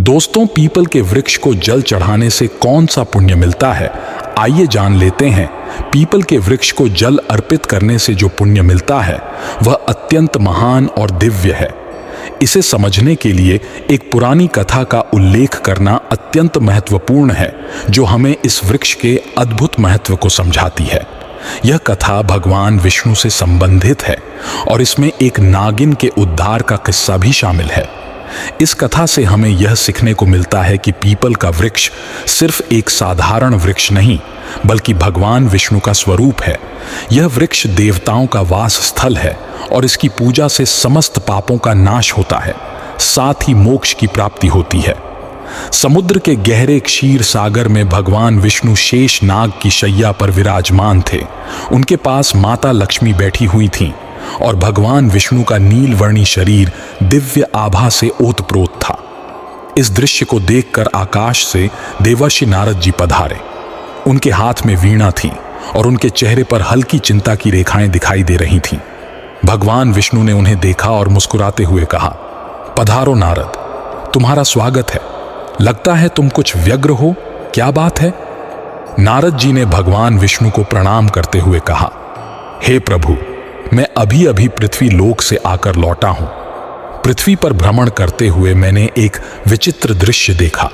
दोस्तों, पीपल के वृक्ष को जल चढ़ाने से कौन सा पुण्य मिलता है, आइए जान लेते हैं। पीपल के वृक्ष को जल अर्पित करने से जो पुण्य मिलता है वह अत्यंत महान और दिव्य है। इसे समझने के लिए एक पुरानी कथा का उल्लेख करना अत्यंत महत्वपूर्ण है, जो हमें इस वृक्ष के अद्भुत महत्व को समझाती है। यह कथा भगवान विष्णु से संबंधित है और इसमें एक नागिन के उद्धार का किस्सा भी शामिल है। इस कथा से हमें यह सीखने को मिलता है कि पीपल का वृक्ष सिर्फ एक साधारण वृक्ष नहीं, बल्कि भगवान विष्णु का स्वरूप है। यह वृक्ष देवताओं का वास स्थल है और इसकी पूजा से समस्त पापों का नाश होता है, साथ ही मोक्ष की प्राप्ति होती है। समुद्र के गहरे क्षीर सागर में भगवान विष्णु शेष नाग की शैया पर विराजमान थे। उनके पास माता लक्ष्मी बैठी हुई थीं और भगवान विष्णु का नीलवर्णी शरीर दिव्य आभा से ओतप्रोत था। इस दृश्य को देखकर आकाश से देवर्षि नारद जी पधारे। उनके हाथ में वीणा थी और उनके चेहरे पर हल्की चिंता की रेखाएं दिखाई दे रही थीं। भगवान विष्णु ने उन्हें देखा और मुस्कुराते हुए कहा, पधारो नारद, तुम्हारा स्वागत है। लगता है तुम कुछ व्यग्र हो, क्या बात है? नारद जी ने भगवान विष्णु को प्रणाम करते हुए कहा, हे प्रभु, मैं अभी अभी पृथ्वी लोक से आकर लौटा हूं। पृथ्वी पर भ्रमण करते हुए मैंने एक विचित्र दृश्य देखा।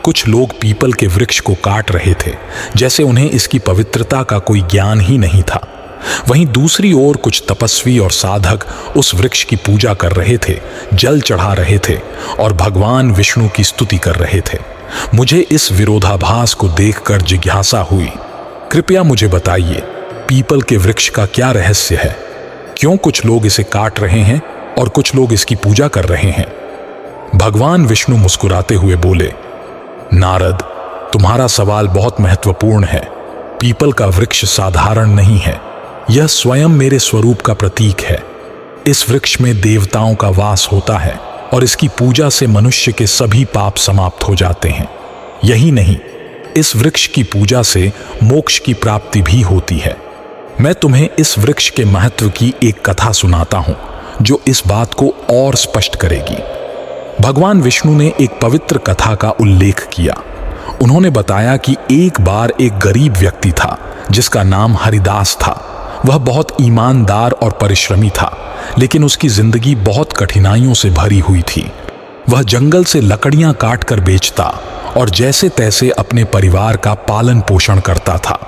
कुछ लोग पीपल के वृक्ष को काट रहे थे, जैसे उन्हें इसकी पवित्रता का कोई ज्ञान ही नहीं था। वहीं दूसरी ओर कुछ तपस्वी और साधक उस वृक्ष की पूजा कर रहे थे, जल चढ़ा रहे थे और भगवान विष्णु की स्तुति कर रहे थे। मुझे इस विरोधाभास को देखकर जिज्ञासा हुई। कृपया मुझे बताइए, पीपल के वृक्ष का क्या रहस्य है? क्यों कुछ लोग इसे काट रहे हैं और कुछ लोग इसकी पूजा कर रहे हैं? भगवान विष्णु मुस्कुराते हुए बोले, नारद, तुम्हारा सवाल बहुत महत्वपूर्ण है। पीपल का वृक्ष साधारण नहीं है, यह स्वयं मेरे स्वरूप का प्रतीक है। इस वृक्ष में देवताओं का वास होता है और इसकी पूजा से मनुष्य के सभी पाप समाप्त हो जाते हैं। यही नहीं, इस वृक्ष की पूजा से मोक्ष की प्राप्ति भी होती है। मैं तुम्हें इस वृक्ष के महत्व की एक कथा सुनाता हूं, जो इस बात को और स्पष्ट करेगी। भगवान विष्णु ने एक पवित्र कथा का उल्लेख किया। उन्होंने बताया कि एक बार एक गरीब व्यक्ति था जिसका नाम हरिदास था। वह बहुत ईमानदार और परिश्रमी था, लेकिन उसकी जिंदगी बहुत कठिनाइयों से भरी हुई थी। वह जंगल से लकड़ियां काट कर बेचता और जैसे तैसे अपने परिवार का पालन पोषण करता था।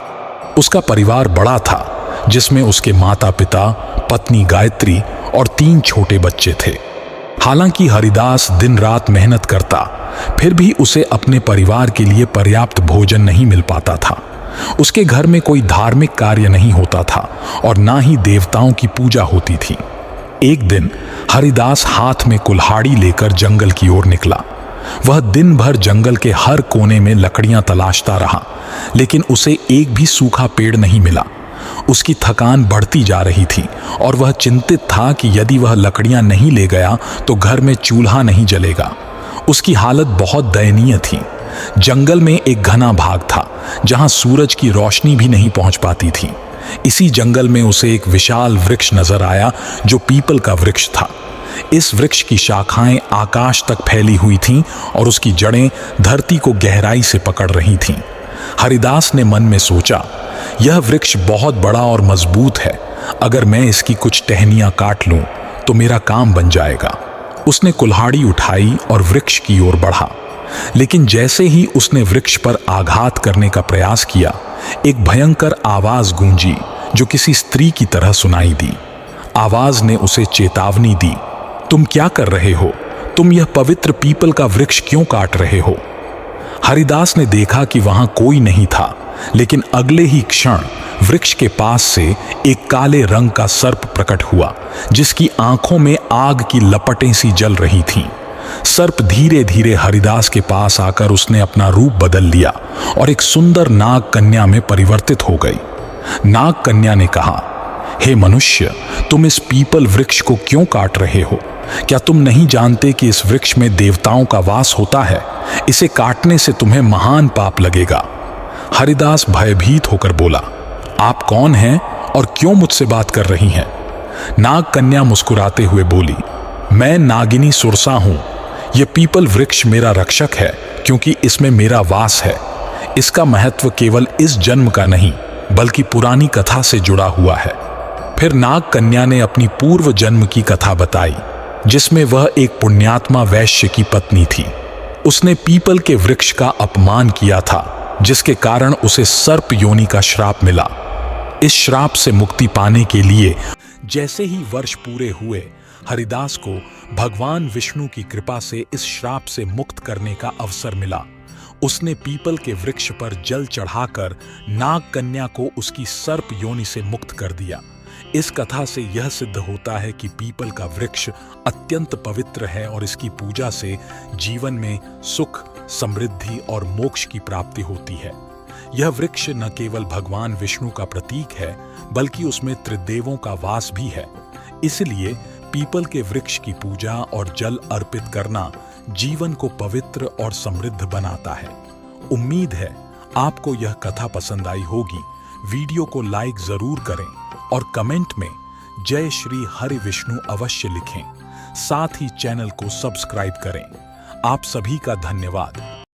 उसका परिवार बड़ा था, जिसमें उसके माता पिता, पत्नी गायत्री और 3 छोटे बच्चे थे। हालांकि हरिदास दिन रात मेहनत करता, फिर भी उसे अपने परिवार के लिए पर्याप्त भोजन नहीं मिल पाता था। उसके घर में कोई धार्मिक कार्य नहीं होता था और ना ही देवताओं की पूजा होती थी। एक दिन हरिदास हाथ में कुल्हाड़ी लेकर जंगल की ओर निकला। वह दिन भर जंगल के हर कोने में लकड़ियां तलाशता रहा, लेकिन उसे एक भी सूखा पेड़ नहीं मिला। उसकी थकान बढ़ती जा रही थी और वह चिंतित था कि यदि वह लकड़ियां नहीं ले गया तो घर में चूल्हा नहीं जलेगा। उसकी हालत बहुत दयनीय थी। जंगल में एक घना भाग था, जहां सूरज की रोशनी भी नहीं पहुंच पाती थी। इसी जंगल में उसे एक विशाल वृक्ष नजर आया, जो पीपल का वृक्ष था। इस वृक्ष की शाखाएं आकाश तक फैली हुई थीं और उसकी जड़ें धरती को गहराई से पकड़ रही थीं। हरिदास ने मन में सोचा, यह वृक्ष बहुत बड़ा और मजबूत है। अगर मैं इसकी कुछ टहनियां काट लूं तो मेरा काम बन जाएगा। उसने कुल्हाड़ी उठाई और वृक्ष की ओर बढ़ा, लेकिन जैसे ही उसने वृक्ष पर आघात करने का प्रयास किया, एक भयंकर आवाज गूंजी, जो किसी स्त्री की तरह सुनाई दी। आवाज ने उसे चेतावनी दी, तुम क्या कर रहे हो? तुम यह पवित्र पीपल का वृक्ष क्यों काट रहे हो? हरिदास ने देखा कि वहां कोई नहीं था, लेकिन अगले ही क्षण वृक्ष के पास से एक काले रंग का सर्प प्रकट हुआ, जिसकी आंखों में आग की लपटें सी जल रही थीं। सर्प धीरे धीरे हरिदास के पास आकर उसने अपना रूप बदल लिया और एक सुंदर नाग कन्या में परिवर्तित हो गई। नाग कन्या ने कहा, हे मनुष्य, तुम इस पीपल वृक्ष को क्यों काट रहे हो? क्या तुम नहीं जानते कि इस वृक्ष में देवताओं का वास होता है? इसे काटने से तुम्हें महान पाप लगेगा। हरिदास भयभीत होकर बोला, आप कौन हैं और क्यों मुझसे बात कर रही हैं? नाग कन्या मुस्कुराते हुए बोली, मैं नागिनी सुरसा हूं। ये पीपल वृक्ष मेरा रक्षक है क्योंकि इसमें मेरा वास है। इसका महत्व केवल इस जन्म का नहीं बल्कि पुरानी कथा से जुड़ा हुआ है। फिर नाग कन्या ने अपनी पूर्व जन्म की कथा बताई, जिसमें वह एक पुण्यात्मा वैश्य की पत्नी थी। उसने पीपल के वृक्ष का अपमान किया था, जिसके कारण उसे सर्प योनि का श्राप मिला। इस श्राप से मुक्ति पाने के लिए जैसे ही वर्ष पूरे हुए, हरिदास को भगवान विष्णु की कृपा से इस श्राप से मुक्त करने का अवसर मिला। उसने पीपल के वृक्ष पर जल चढ़ाकर नाग कन्या को उसकी सर्प योनि से मुक्त कर दिया। इस कथा से यह सिद्ध होता है कि पीपल का वृक्ष अत्यंत पवित्र है और इसकी पूजा से जीवन में सुख, समृद्धि और मोक्ष की प्राप्ति होती है। यह वृक्ष न केवल भगवान विष्णु का प्रतीक है बल्कि उसमें त्रिदेवों का वास भी है। इसलिए पीपल के वृक्ष की पूजा और जल अर्पित करना जीवन को पवित्र और समृद्ध बनाता है। उम्मीद है आपको यह कथा पसंद आई होगी। वीडियो को लाइक जरूर करें और कमेंट में जय श्री हरि विष्णु अवश्य लिखें। साथ ही चैनल को सब्सक्राइब करें। आप सभी का धन्यवाद।